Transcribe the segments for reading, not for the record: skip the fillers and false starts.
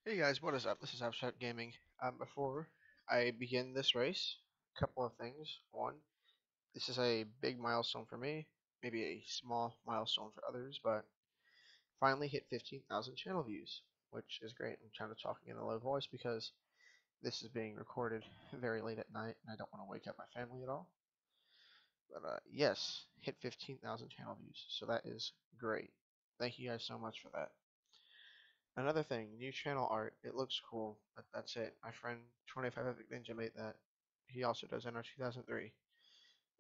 Hey guys, what is up? This is Abstract Gaming. Before I begin this race, a couple of things. One, this is a big milestone for me, maybe a small milestone for others, but finally hit 15,000 channel views, which is great. I'm kind of talking in a low voice because this is being recorded very late at night and I don't want to wake up my family at all. But yes, hit 15,000 channel views, so that is great. Thank you guys so much for that. Another thing, new channel art. It looks cool, but that's it. My friend 25 Epic Ninja made that. He also does NR 2003.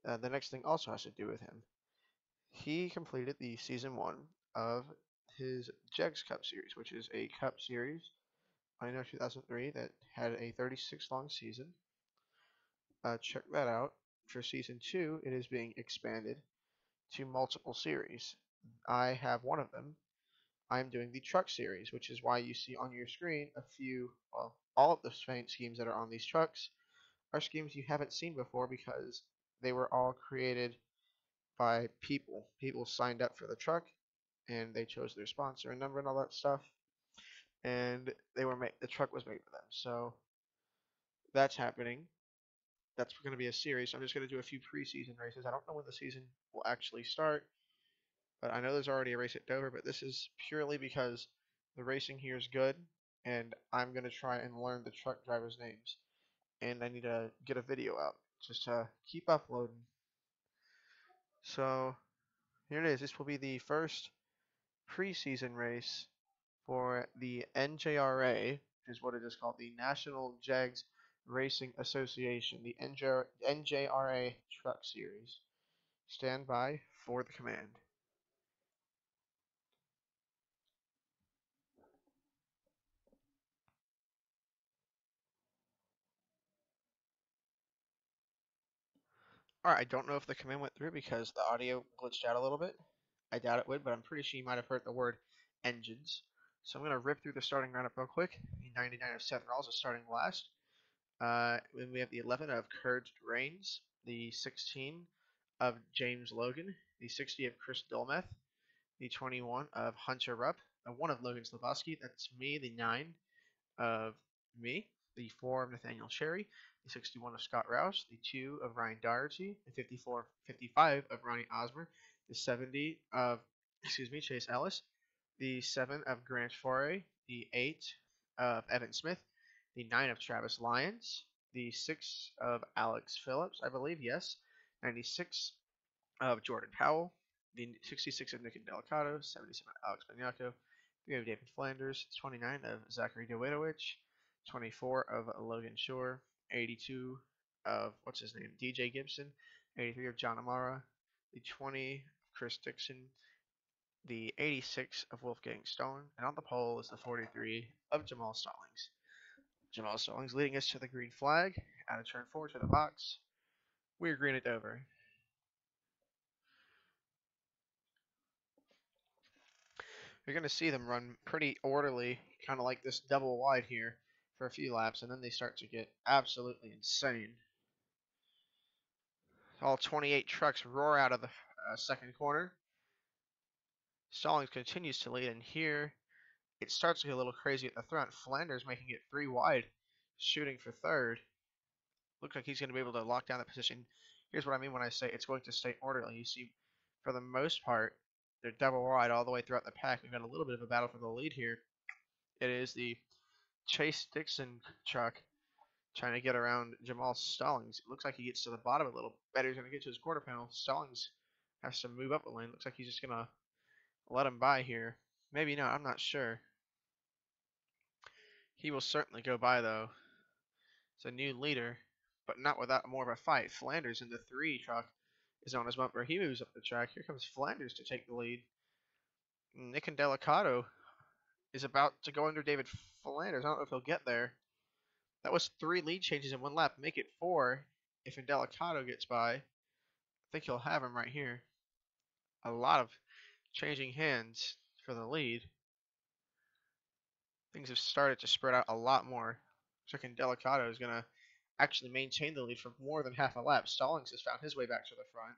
The next thing also has to do with him. He completed the season 1 of his Jegs Cup series, which is a cup series on NR 2003 that had a 36 long season. Check that out. For season 2, it is being expanded to multiple series. I have one of them. I'm doing the truck series, which is why you see on your screen well, all of the paint schemes that are on these trucks are schemes you haven't seen before because they were all created by people. People signed up for the truck and they chose their sponsor and number and all that stuff, and the truck was made for them. So that's happening. That's going to be a series. So I'm just going to do a few preseason races. I don't know when the season will actually start, but I know there's already a race at Dover, but this is purely because the racing here is good, and I'm going to try and learn the truck drivers' names. And I need to get a video out just to keep uploading. So here it is. This will be the first preseason race for the NJRA, which is what it is called, the National Jegs Racing Association, the NJRA Truck Series. Stand by for the command. Alright, I don't know if the command went through because the audio glitched out a little bit. I doubt it would, but I'm pretty sure you might have heard the word engines. So I'm going to rip through the starting lineup real quick. The 99 of Seth Rawls is starting last. Then we have the 11 of Courage Reigns, the 16 of James Logan, the 60 of Chris Dolmeth, the 21 of Hunter Rupp, the 1 of Logan Slavoski, that's me, the 9 of me, the 4 of Nathaniel Sherry, the 61 of Scott Rouse, the 2 of Ryan Doherty, the 55 of Ronnie Osmer, the 70 of, Chase Ellis, the 7 of Grant Foray, the 8 of Evan Smith, the 9 of Travis Lyons, the 6 of Alex Phillips, I believe, yes, 96 of Jordan Powell, the 66 of Nick Delicato, 77 of Alex Banyako, 3 of David Flanders, 29 of Zachary Dawidowicz, 24 of Logan Shore, 82 of, what's his name, DJ Gibson, 83 of John Amara, the 20 of Chris Dixon, the 86 of Wolfgang Stone, and on the pole is the 43 of Jamal Stallings. Jamal Stallings leading us to the green flag, out of turn 4 to the box. We're green at Dover. You're going to see them run pretty orderly, kind of like this double wide here for a few laps, and then they start to get absolutely insane. All 28 trucks roar out of the second corner. Stallings continues to lead, and here it starts to get a little crazy at the front. Flanders making it 3 wide, shooting for third. Looks like he's going to be able to lock down the position. Here's what I mean when I say it's going to stay orderly. You see, for the most part, they're double wide all the way throughout the pack. We've got a little bit of a battle for the lead here. It is the Chase Dixon truck trying to get around Jamal Stallings. It looks like he gets to the bottom a little better. He's going to get to his quarter panel. Stallings has to move up the lane. Looks like he's just going to let him by here. Maybe not. I'm not sure. He will certainly go by, though. It's a new leader, but not without more of a fight. Flanders in the 3 truck is on his bumper. He moves up the track. Here comes Flanders to take the lead. Nick Delicato is about to go under David Flanders. I don't know if he'll get there. That was 3 lead changes in 1 lap. Make it 4 if Indelicato gets by. I think he'll have him right here. A lot of changing hands for the lead. Things have started to spread out a lot more. Looks like Indelicato is going to actually maintain the lead for more than half a lap. Stallings has found his way back to the front.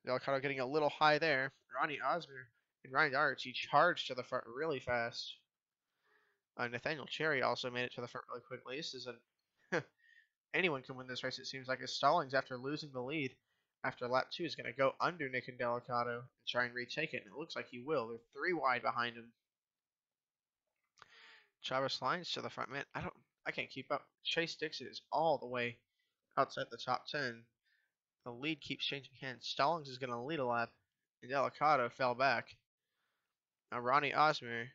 Indelicato getting a little high there. Ronnie Osmer and Ryan Doherty charge to the front really fast. Nathaniel Cherry also made it to the front really quickly. This is a anyone can win this race. It seems like as Stallings, after losing the lead after lap 2, is going to go under Nick and Delicato and try and retake it. And it looks like he will. They're 3 wide behind him. Travis Lyons to the front. Man, I can't keep up. Chase Dixon is all the way outside the top 10. The lead keeps changing hands. Stallings is going to lead a lap, and Delicato fell back. Now Ronnie Osmer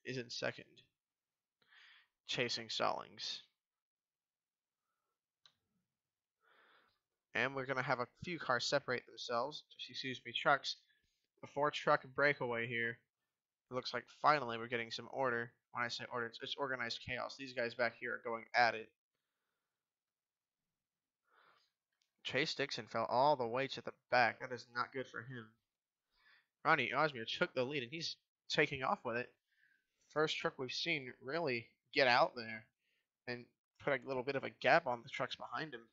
is in second, chasing Stallings. And we're going to have a few cars separate themselves. Excuse me, trucks. A 4-truck breakaway here. It looks like finally we're getting some order. When I say order, it's organized chaos. These guys back here are going at it. Chase Dixon fell all the way to the back. That is not good for him. Ronnie Osmer took the lead, and he's taking off with it. First truck we've seen really get out there and put a little bit of a gap on the trucks behind him.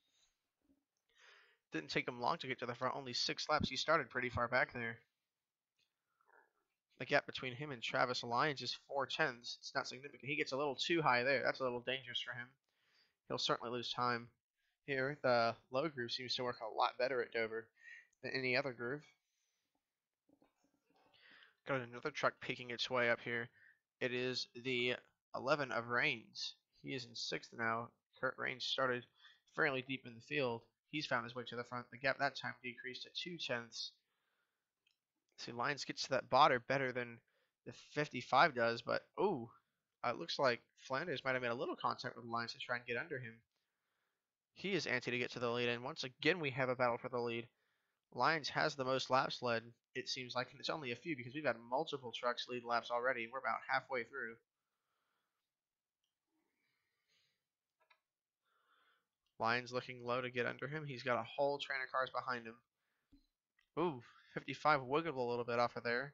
Didn't take him long to get to the front. Only 6 laps. He started pretty far back there. The gap between him and Travis Lyons is 4/10. It's not significant. He gets a little too high there. That's a little dangerous for him. He'll certainly lose time here. The low groove seems to work a lot better at Dover than any other groove. Got another truck peeking its way up here. It is the 11 of Rains. He is in 6th now. Kurt Rains started fairly deep in the field. He's found his way to the front. The gap that time decreased to 2/10. See, Lyons gets to that botter better than the 55 does, but it looks like Flanders might have made a little contact with Lyons to try and get under him. He is antsy to get to the lead, and once again we have a battle for the lead. Lyons has the most laps led, it seems like, and it's only a few because we've had multiple trucks lead laps already, and we're about halfway through. Lyons looking low to get under him. He's got a whole train of cars behind him. 55 wiggled a little bit off of there.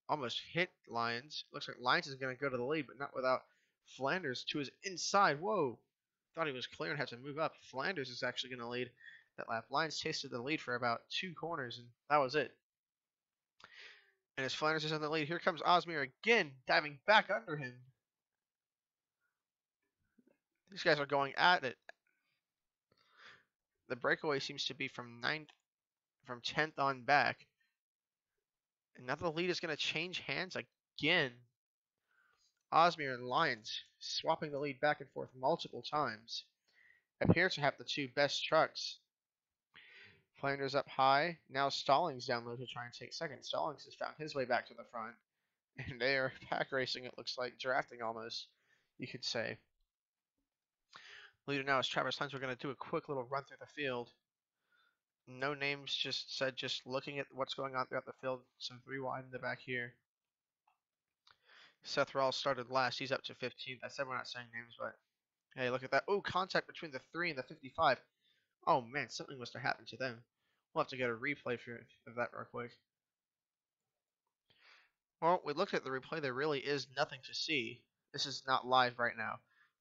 Almost hit Lyons. Looks like Lyons is going to go to the lead, but not without Flanders to his inside. Whoa. Thought he was clear and had to move up. Flanders is actually going to lead that lap. Lyons tasted the lead for about 2 corners, and that was it. And as Flanders is in the lead, here comes Osmer again, diving back under him. These guys are going at it. The breakaway seems to be from 10th on back. And now the lead is going to change hands again. Osmer and Lyons swapping the lead back and forth multiple times. Appear to have the 2 best trucks. Flanders up high. Now Stallings down low to try and take second. Stallings has found his way back to the front. And they are pack racing, it looks like. Drafting almost, you could say. Leader now is Travis Lyons. We're going to do a quick little run through the field. No names just said, just looking at what's going on throughout the field. Some 3 wide in the back here. Seth Rawls started last. He's up to 15th. I said we're not saying names, but hey, look at that. Contact between the 3 and the 55. Oh, man, something must have happened to them. We'll have to get a replay of that real quick. Well, we looked at the replay. There really is nothing to see. This is not live right now.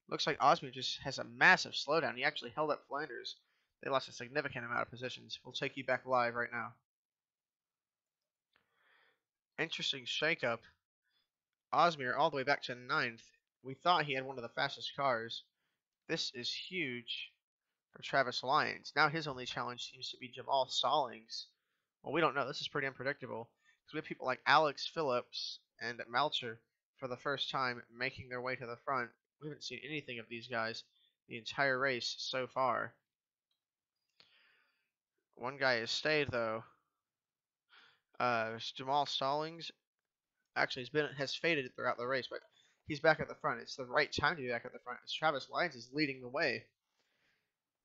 Looks like Osmer just has a massive slowdown. He actually held up Flanders. They lost a significant amount of positions. We'll take you back live right now. Interesting shakeup. Osmer all the way back to 9th. We thought he had one of the fastest cars. This is huge for Travis Lyons. Now his only challenge seems to be Jamal Stallings. Well, we don't know. This is pretty unpredictable. Because we have people like Alex Phillips and Melcher for the first time making their way to the front. We haven't seen anything of these guys the entire race so far. One guy has stayed, though. Jamal Stallings actually has faded throughout the race, but he's back at the front. It's the right time to be back at the front, as Travis Lyons is leading the way.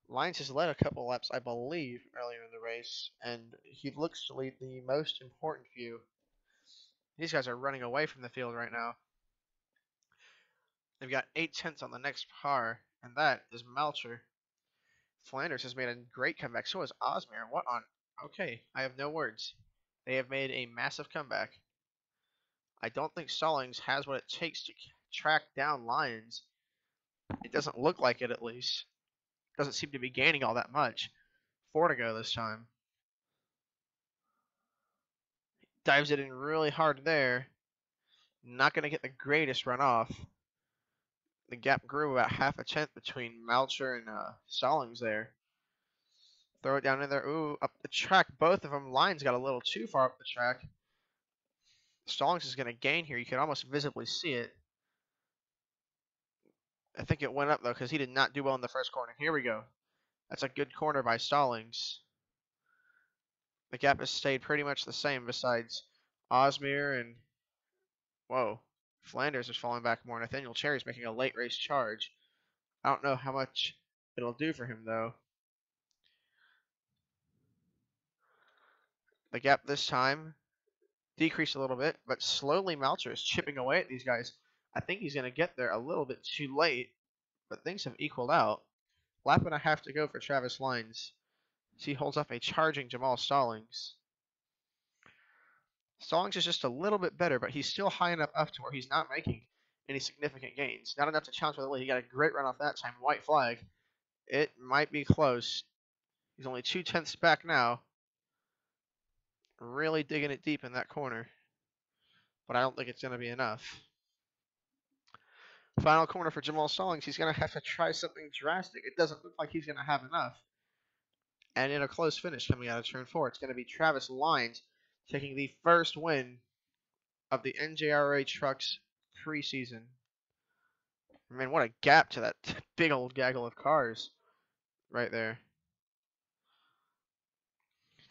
Lyons has led a couple laps, I believe, earlier in the race, and he looks to lead the most important few. These guys are running away from the field right now. They've got 8/10 on the next car, and that is Melcher. Flanders has made a great comeback. So has Osmer. What on? Okay, I have no words. They have made a massive comeback. I don't think Stallings has what it takes to track down Lyons. It doesn't look like it, at least. Doesn't seem to be gaining all that much. 4 to go this time. Dives it in really hard there. Not going to get the greatest run off. The gap grew about half a tenth between Melcher and Stallings there. Throw it down in there. Ooh, up the track. Both of them lines got a little too far up the track. Stallings is going to gain here. You can almost visibly see it. I think it went up, though, because he did not do well in the first corner. Here we go. That's a good corner by Stallings. The gap has stayed pretty much the same besides Osmier and, whoa, Flanders is falling back more. Nathaniel Cherry's making a late race charge. I don't know how much it'll do for him, though. The gap this time decreased a little bit, but slowly Melcher is chipping away at these guys. I think he's going to get there a little bit too late, but things have equaled out. Lap and a half to go for Travis Lyons. He holds up a charging Jamal Stallings. Stallings is just a little bit better, but he's still high enough up to where he's not making any significant gains. Not enough to challenge for the lead. He got a great run off that time. White flag. It might be close. He's only 2/10 back now. Really digging it deep in that corner. But I don't think it's going to be enough. Final corner for Jamal Stallings. He's going to have to try something drastic. It doesn't look like he's going to have enough. And in a close finish coming out of turn 4, it's going to be Travis Lyons taking the first win of the NJRA Trucks preseason. Man, what a gap to that big old gaggle of cars right there.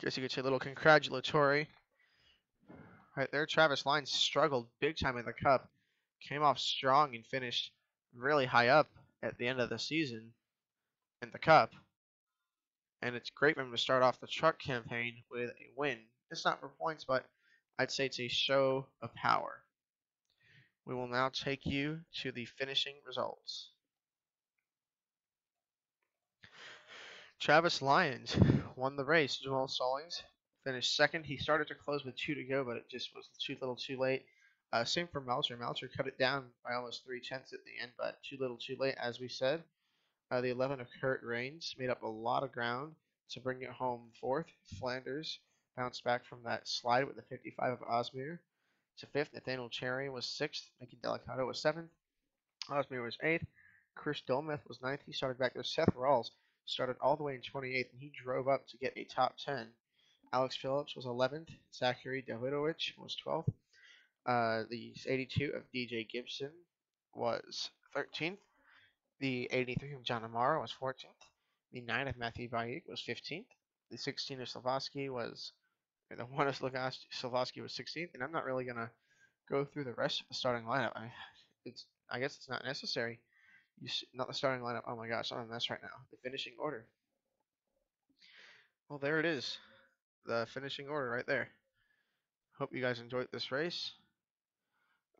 Guess you could say a little congratulatory right there. Travis Lyons struggled big time in the Cup. Came off strong and finished really high up at the end of the season in the Cup. And it's great for him to start off the truck campaign with a win. It's not for points, but I'd say it's a show of power. We will now take you to the finishing results. Travis Lyons won the race. Jamal Stallings finished second. He started to close with 2 to go, but it just was too little too late. Same for Melcher. Melcher cut it down by almost 3/10 at the end, but too little too late, as we said. The 11 of Kurt Raines made up a lot of ground to bring it home fourth. Flanders bounced back from that slide with the 55 of Osmier to fifth. Nathaniel Cherry was sixth. Mickey Delicato was seventh. Osmier was eighth. Chris Dolmeth was ninth. He started back there. Seth Rawls started all the way in 28th, and he drove up to get a top 10. Alex Phillips was 11th. Zachary Davidovich was 12th. The 82 of DJ Gibson was 13th. The 83 of John Amaro was 14th. The 9 of Matthew Bayek was 15th. The 16 of Slavosky was, the 1 of Slavosky was 16th. And I'm not really going to go through the rest of the starting lineup. I guess it's not necessary. Not the starting lineup. Oh my gosh, I'm a mess right now. The finishing order. Well, there it is. The finishing order right there. Hope you guys enjoyed this race.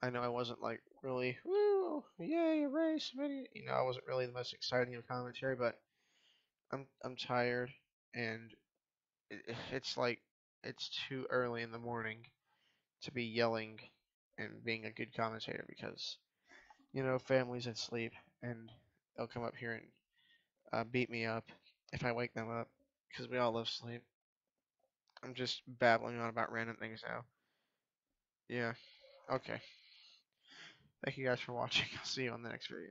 I know I wasn't like really, woo, yay, a race, I wasn't really the most exciting of commentary, but I'm tired, and it's like it's too early in the morning to be yelling and being a good commentator because families asleep and they'll come up here and beat me up if I wake them up because we all love sleep. I'm just babbling on about random things now. Yeah. Okay. Thank you guys for watching. I'll see you on the next video.